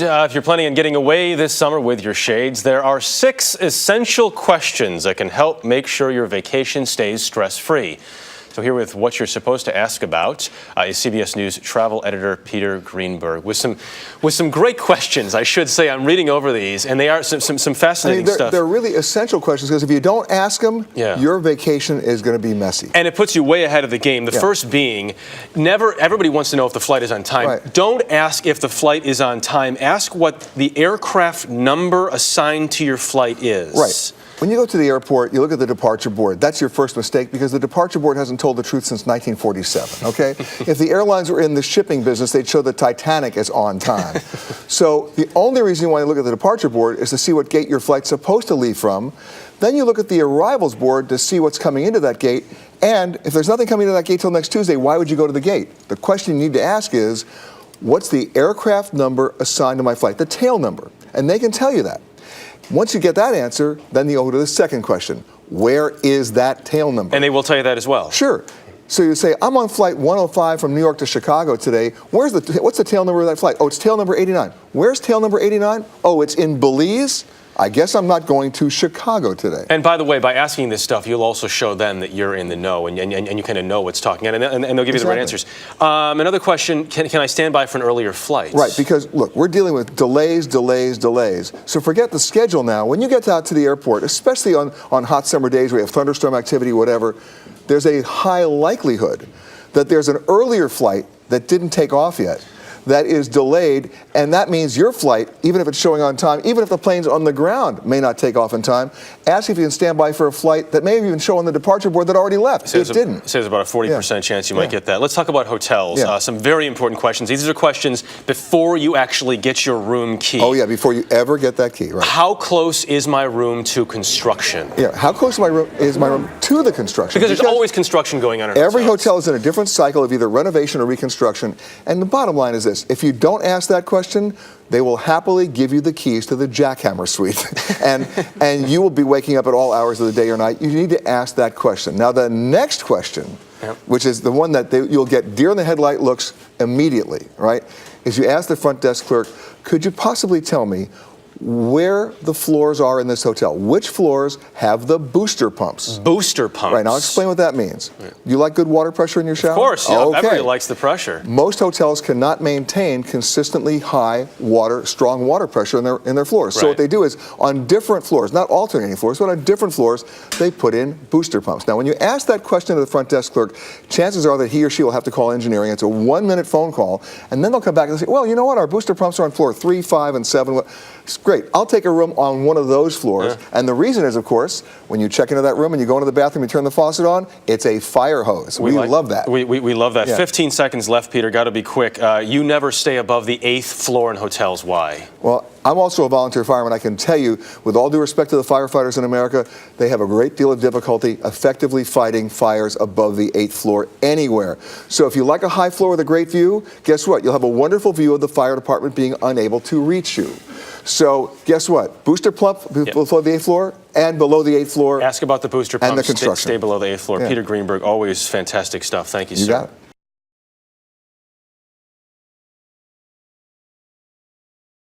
If you're planning on getting away this summer with your shades, there are 6 essential questions that can help make sure your vacation stays stress-free. So here with what you're supposed to ask about is CBS News travel editor Peter Greenberg with some great questions, I should say. I'm reading over these, and they are some fascinating stuff. They're really essential questions because if you don't ask them, your vacation is going to be messy. And it puts you way ahead of the game. The first being, everybody wants to know if the flight is on time. Right. Don't ask if the flight is on time. Ask what the aircraft number assigned to your flight is. Right. When you go to the airport, you look at the departure board. That's your first mistake because the departure board hasn't told the truth since 1947, okay? If the airlines were in the shipping business, they'd show the Titanic as on time. So the only reason why you look at the departure board is to see what gate your flight's supposed to leave from. Then you look at the arrivals board to see what's coming into that gate. And if there's nothing coming into that gate till next Tuesday, why would you go to the gate? The question you need to ask is, what's the aircraft number assigned to my flight? The tail number. And they can tell you that. Once you get that answer, then you go to the second question. Where is that tail number? And they will tell you that as well. Sure. So you say, I'm on flight 105 from New York to Chicago today. What's the tail number of that flight? Oh, it's tail number 89. Where's tail number 89? Oh, it's in Belize? I guess I'm not going to Chicago today. And by the way, by asking this stuff, you'll also show them that you're in the know and you kind of know what's talking, and they'll give you the right answers. Another question, can I stand by for an earlier flight? Right, because look, we're dealing with delays. So forget the schedule now. When you get out to the airport, especially on hot summer days where you have thunderstorm activity, whatever, there's a high likelihood that there's an earlier flight that didn't take off yet, that is delayed, and that means your flight, even if it's showing on time, even if the plane's on the ground, may not take off in time. Ask if you can stand by for a flight that may even show on the departure board that already left. It didn't. There's about a 40% chance you might get that. Let's talk about hotels. Some very important questions. These are questions before you actually get your room key. Oh yeah, before you ever get that key, right. How close is my room to construction? Yeah, how close is my room to the construction? Because there's always construction going on in every hotel is in a different cycle of either renovation or reconstruction. And the bottom line is this. If you don't ask that question, they will happily give you the keys to the jackhammer suite. and you will be waking up at all hours of the day or night. You need to ask that question. Now, the next question, which is the one that you'll get deer in the headlight looks immediately, right, is you ask the front desk clerk, could you possibly tell me where the floors are in this hotel? Which floors have the booster pumps? Booster pumps. Right, now I'll explain what that means. You like good water pressure in your shower? Of course, yeah. Everybody likes the pressure. Most hotels cannot maintain consistently high strong water pressure in their floors. So what they do is on different floors, not alternating floors, but on different floors, they put in booster pumps. Now when you ask that question to the front desk clerk, chances are that he or she will have to call engineering. It's a 1-minute phone call, and then they'll come back and say, well, you know what, our booster pumps are on floor 3, 5, and 7. Great, I'll take a room on one of those floors. And the reason is, of course, when you check into that room and you go into the bathroom, you turn the faucet on, it's a fire hose. We love that. We love that. 15 seconds left, Peter, got to be quick. You never stay above the 8th floor in hotels. Why? Well, I'm also a volunteer fireman. I can tell you, with all due respect to the firefighters in America, they have a great deal of difficulty effectively fighting fires above the 8th floor anywhere. So if you like a high floor with a great view, guess what? You'll have a wonderful view of the fire department being unable to reach you. So guess what? Booster pump below the 8th floor and below the 8th floor. Ask about the booster pumps. And the construction. Stay below the 8th floor. Peter Greenberg, always fantastic stuff. Thank you, sir. You got it.